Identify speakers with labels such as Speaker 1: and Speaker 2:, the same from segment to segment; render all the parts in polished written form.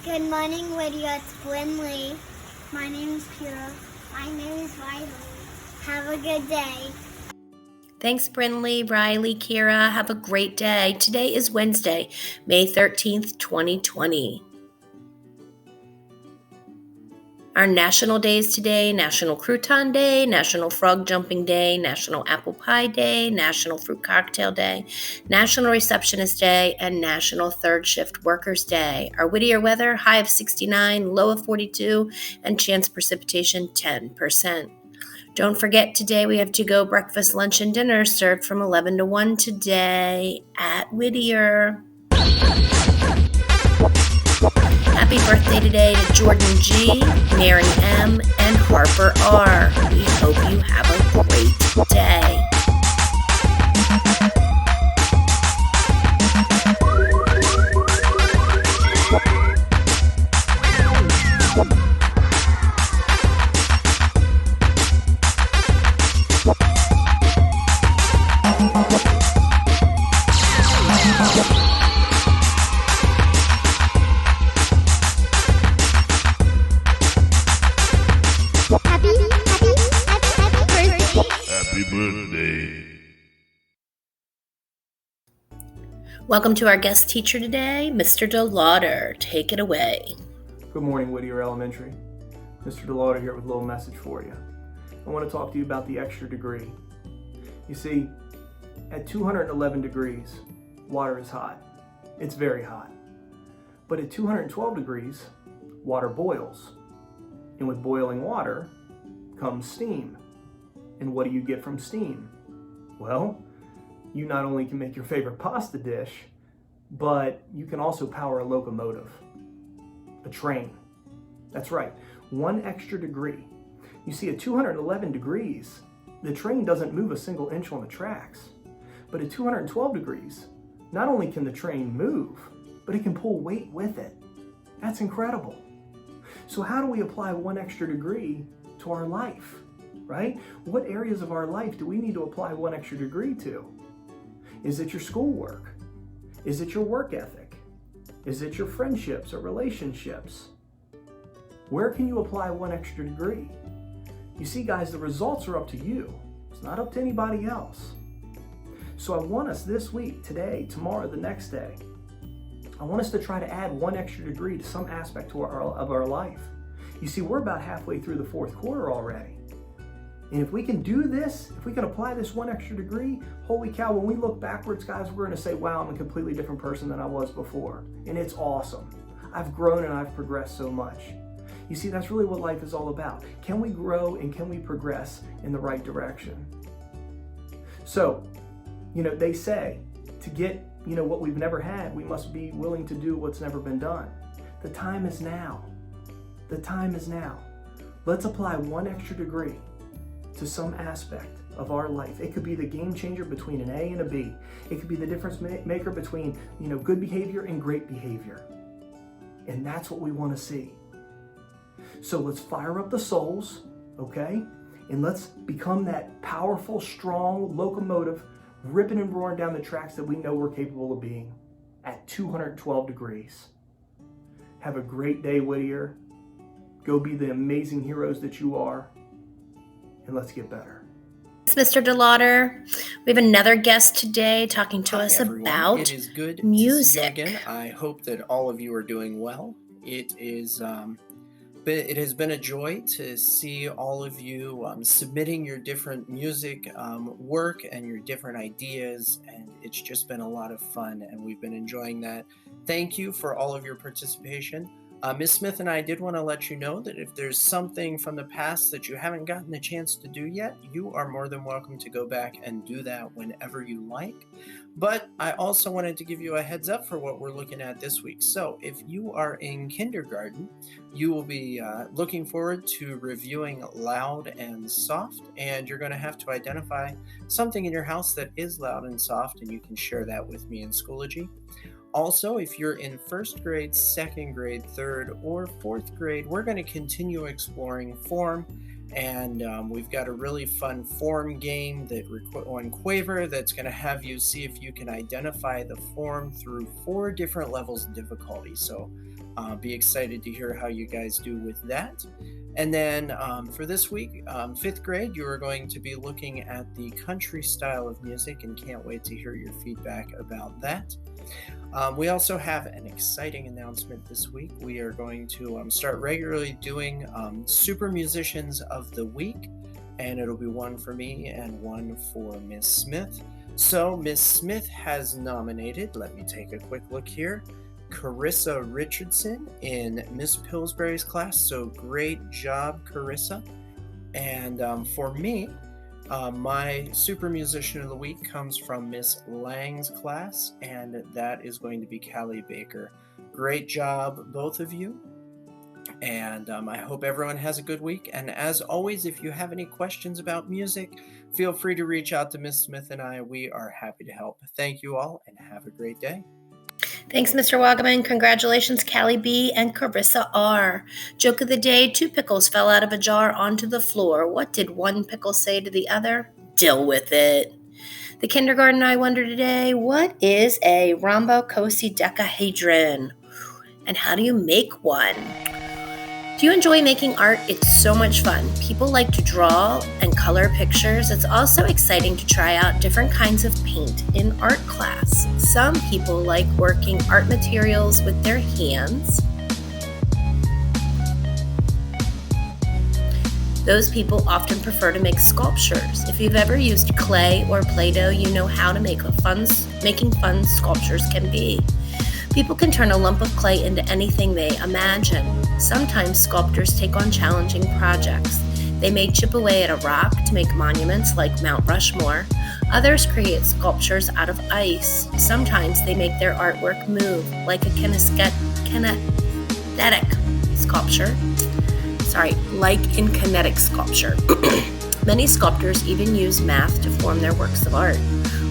Speaker 1: Good morning, Lydia. It's Brinley. My name is Kira. My name is Riley. Have a good day.
Speaker 2: Thanks, Brinley, Riley, Kira. Have a great day. Today is Wednesday, May 13th, 2020. Our national days today: National Crouton Day, National Frog Jumping Day, National Apple Pie Day, National Fruit Cocktail Day, National Receptionist Day, and National Third Shift Workers Day. Our Whittier weather: high of 69, low of 42, and chance precipitation 10%. Don't forget, today we have to-go breakfast, lunch, and dinner served from 11 to 1 today at Whittier. Happy birthday today to Jordan G., Mary M., and Harper R. We hope you have a great day. Welcome to our guest teacher today, Mr. DeLauder. Take it away.
Speaker 3: Good morning, Whittier Elementary. Mr. DeLauder here with a little message for you. I want to talk to you about the extra degree. You see, at 211 degrees, water is hot. It's very hot. But at 212 degrees, water boils. And with boiling water comes steam. And what do you get from steam? Well, you not only can make your favorite pasta dish, but you can also power a locomotive, a train. That's right, 1 extra degree. You see, at 211 degrees, the train doesn't move a single inch on the tracks. But at 212 degrees, not only can the train move, but it can pull weight with it. That's incredible. So how do we apply 1 extra degree to our life, right? What areas of our life do we need to apply 1 extra degree to? Is it your schoolwork? Is it your work ethic? Is it your friendships or relationships? Where can you apply 1 extra degree? You see, guys, the results are up to you. It's not up to anybody else. So I want us this week, today, tomorrow, the next day, I want us to try to add 1 extra degree to some aspect of our life. You see, we're about halfway through the 4th quarter already. And if we can do this, if we can apply this 1 extra degree, holy cow, when we look backwards, guys, we're going to say, wow, I'm a completely different person than I was before. And it's awesome. I've grown and I've progressed so much. You see, that's really what life is all about. Can we grow and can we progress in the right direction? So, they say to get, what we've never had, we must be willing to do what's never been done. The time is now. The time is now. Let's apply 1 extra degree to some aspect of our life. It could be the game changer between an A and a B. It could be the difference maker between, good behavior and great behavior. And that's what we want to see. So let's fire up the souls, okay? And let's become that powerful, strong locomotive ripping and roaring down the tracks that we know we're capable of being at 212 degrees. Have a great day, Whittier. Go be the amazing heroes that you are. And let's get better.
Speaker 2: Thanks, Mr. DeLauder. We have another guest today talking to us
Speaker 4: everyone.
Speaker 2: about
Speaker 4: It is good
Speaker 2: music.
Speaker 4: To see you again. I hope that all of you are doing well. It has been a joy to see all of you submitting your different music work and your different ideas, and it's just been a lot of fun, and we've been enjoying that. Thank you for all of your participation. Ms. Smith and I did want to let you know that if there's something from the past that you haven't gotten a chance to do yet, you are more than welcome to go back and do that whenever you like. But I also wanted to give you a heads up for what we're looking at this week. So if you are in kindergarten, you will be looking forward to reviewing Loud and Soft, and you're going to have to identify something in your house that is loud and soft, and you can share that with me in Schoology. Also, if you're in 1st grade, 2nd grade, 3rd, or 4th grade, we're going to continue exploring form And we've got a really fun form game on Quaver that's going to have you see if you can identify the form through 4 different levels of difficulty. So be excited to hear how you guys do with that. And then for this week, 5th grade, you are going to be looking at the country style of music, and can't wait to hear your feedback about that. We also have an exciting announcement this week. We are going to start regularly doing Super Musicians of the Week, and it'll be one for me and one for Miss Smith. So Miss Smith has nominated, let me take a quick look here, Carissa Richardson in Miss Pillsbury's class. So great job, Carissa. And for me, my Super Musician of the Week comes from Miss Lang's class, and that is going to be Callie Baker. Great job, both of you. And I hope everyone has a good week. And as always, if you have any questions about music, feel free to reach out to Miss Smith and I. We are happy to help. Thank you all, and have a great day.
Speaker 2: Thanks, Mr. Wagaman. Congratulations, Callie B. and Carissa R. Joke of the day, 2 pickles fell out of a jar onto the floor. What did one pickle say to the other? Deal with it. The kindergarten I wonder today, what is a rhombocosidecahedron? And how do you make one? Do you enjoy making art? It's so much fun. People like to draw and color pictures. It's also exciting to try out different kinds of paint in art class. Some people like working art materials with their hands. Those people often prefer to make sculptures. If you've ever used clay or Play-Doh, you know how to making fun sculptures can be. People can turn a lump of clay into anything they imagine. Sometimes sculptors take on challenging projects. They may chip away at a rock to make monuments like Mount Rushmore. Others create sculptures out of ice. Sometimes they make their artwork move, like a kinetic sculpture. Like in kinetic sculpture. Many sculptors even use math to form their works of art.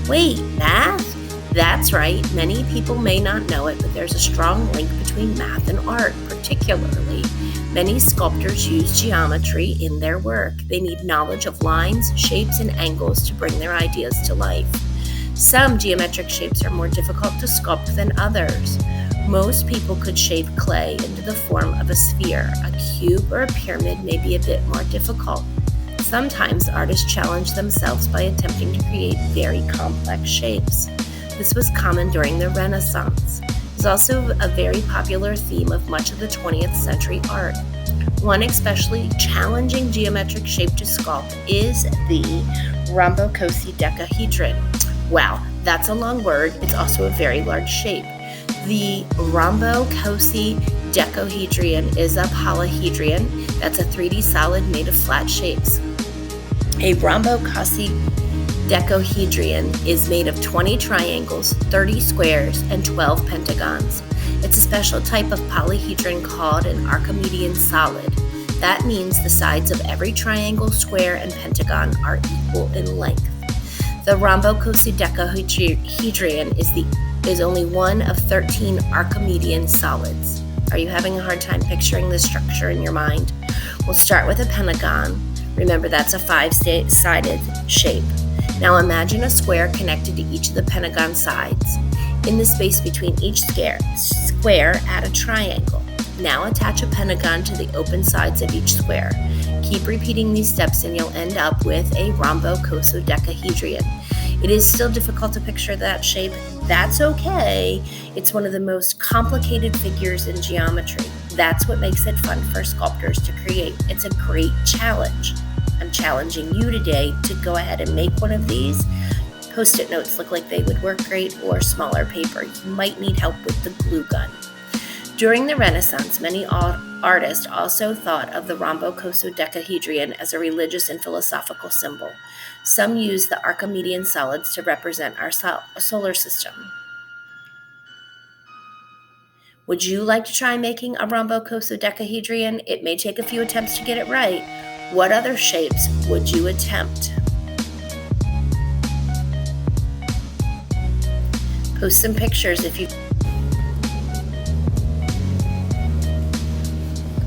Speaker 2: Wait, math? That's right, many people may not know it, but there's a strong link between math and art. Particularly, many sculptors use geometry in their work. They need knowledge of lines, shapes, and angles to bring their ideas to life. Some geometric shapes are more difficult to sculpt than others. Most people could shape clay into the form of a sphere. A cube or a pyramid may be a bit more difficult. Sometimes artists challenge themselves by attempting to create very complex shapes. This was common during the Renaissance. It was also a very popular theme of much of the 20th century art. One especially challenging geometric shape to sculpt is the rhombocosidecahedron. Wow, that's a long word. It's also a very large shape. The rhombocosidecahedron is a polyhedron. That's a 3D solid made of flat shapes. A rhombocosidecahedron is made of 20 triangles, 30 squares, and 12 pentagons. It's a special type of polyhedron called an Archimedean solid. That means the sides of every triangle, square, and pentagon are equal in length. The rhombocosidecahedron is only one of 13 Archimedean solids. Are you having a hard time picturing the structure in your mind? We'll start with a pentagon. Remember, that's a 5-sided shape. Now imagine a square connected to each of the pentagon sides. In the space between each square, add a triangle. Now attach a pentagon to the open sides of each square. Keep repeating these steps and you'll end up with a rhombocosidecahedron. It is still difficult to picture that shape. That's okay. It's one of the most complicated figures in geometry. That's what makes it fun for sculptors to create. It's a great challenge. I'm challenging you today to go ahead and make one of these. Post-it notes look like they would work great, or smaller paper. You might need help with the glue gun. During the Renaissance, many artists also thought of the rhombocosidecahedron as a religious and philosophical symbol. Some used the Archimedean solids to represent our solar system. Would you like to try making a rhombocosidecahedron? It may take a few attempts to get it right. What other shapes would you attempt? Post some pictures if you...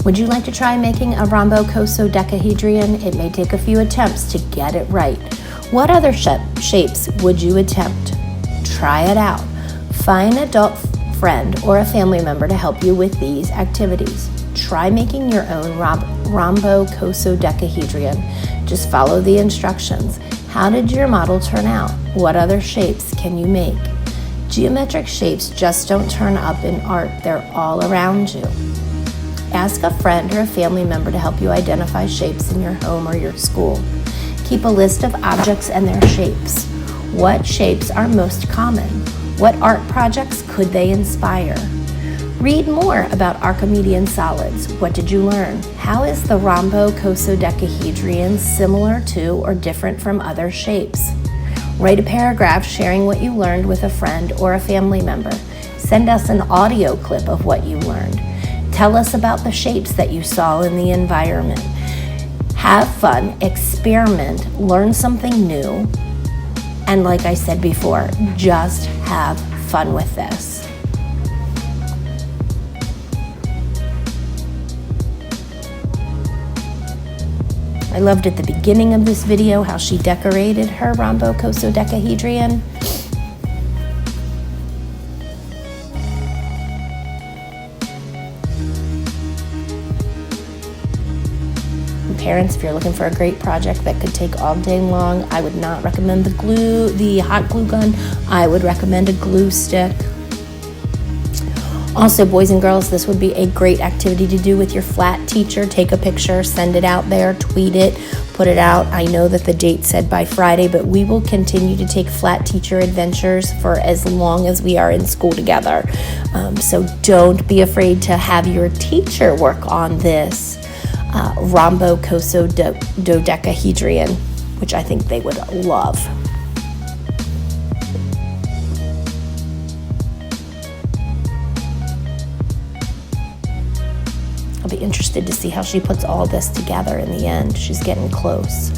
Speaker 2: Would you like to try making a rhombocosadecahedron? It may take a few attempts to get it right. What other shapes would you attempt? Try it out. Find an adult friend or a family member to help you with these activities. Try making your own rhombocosadecahedron. Just follow the instructions. How did your model turn out? What other shapes can you make? Geometric shapes just don't turn up in art, they're all around you. Ask a friend or a family member to help you identify shapes in your home or your school. Keep a list of objects and their shapes. What shapes are most common? What art projects could they inspire? Read more about Archimedean solids. What did you learn? How is the rhombocosadecahedron similar to or different from other shapes? Write a paragraph sharing what you learned with a friend or a family member. Send us an audio clip of what you learned. Tell us about the shapes that you saw in the environment. Have fun, experiment, learn something new, and like I said before, just have fun with this. I loved at the beginning of this video how she decorated her rhombocosadecahedron. Parents, if you're looking for a great project that could take all day long, I would not recommend the hot glue gun. I would recommend a glue stick. Also, boys and girls, this would be a great activity to do with your flat teacher. Take a picture, send it out there, tweet it, put it out. I know that the date said by Friday, but we will continue to take flat teacher adventures for as long as we are in school together. So don't be afraid to have your teacher work on this rhombocosadecahedron, which I think they would love. I'll be interested to see how she puts all this together in the end. She's getting close.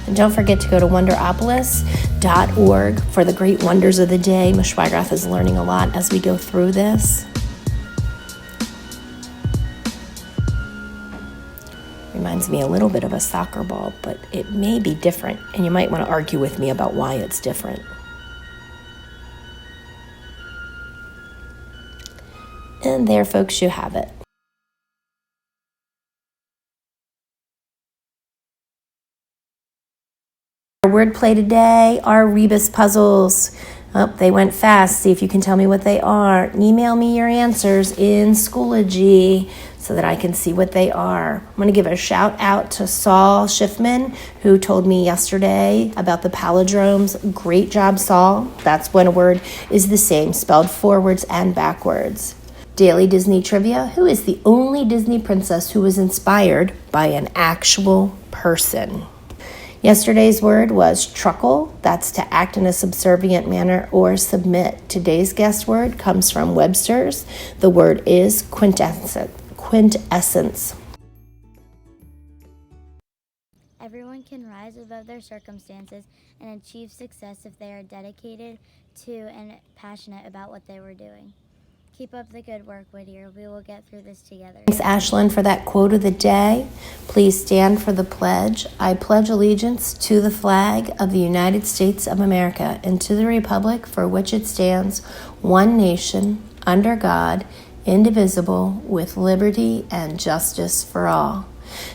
Speaker 2: And don't forget to go to wonderopolis.org for the great wonders of the day. Ms. Schweigrath is learning a lot as we go through this. Reminds me a little bit of a soccer ball, but it may be different, and you might want to argue with me about why it's different. And there, folks, you have it. Our wordplay today are rebus puzzles. Oh, they went fast. See if you can tell me what they are. Email me your answers in Schoology so that I can see what they are. I'm going to give a shout out to Saul Schiffman, who told me yesterday about the palindromes. Great job, Saul. That's when a word is the same, spelled forwards and backwards. Daily Disney Trivia. Who is the only Disney princess who was inspired by an actual person? Yesterday's word was truckle. That's to act in a subservient manner or submit. Today's guest word comes from Webster's. The word is quintessence.
Speaker 1: Everyone can rise above their circumstances and achieve success if they are dedicated to and passionate about what they were doing. Keep up the good work, Whittier. We will get through this together.
Speaker 2: Thanks, Ashlyn, for that quote of the day. Please stand for the pledge. I pledge allegiance to the flag of the United States of America and to the republic for which it stands, one nation, under God, indivisible, with liberty and justice for all.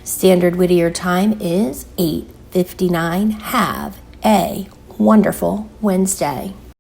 Speaker 2: Standard Whittier time is 8:59. Have a wonderful Wednesday.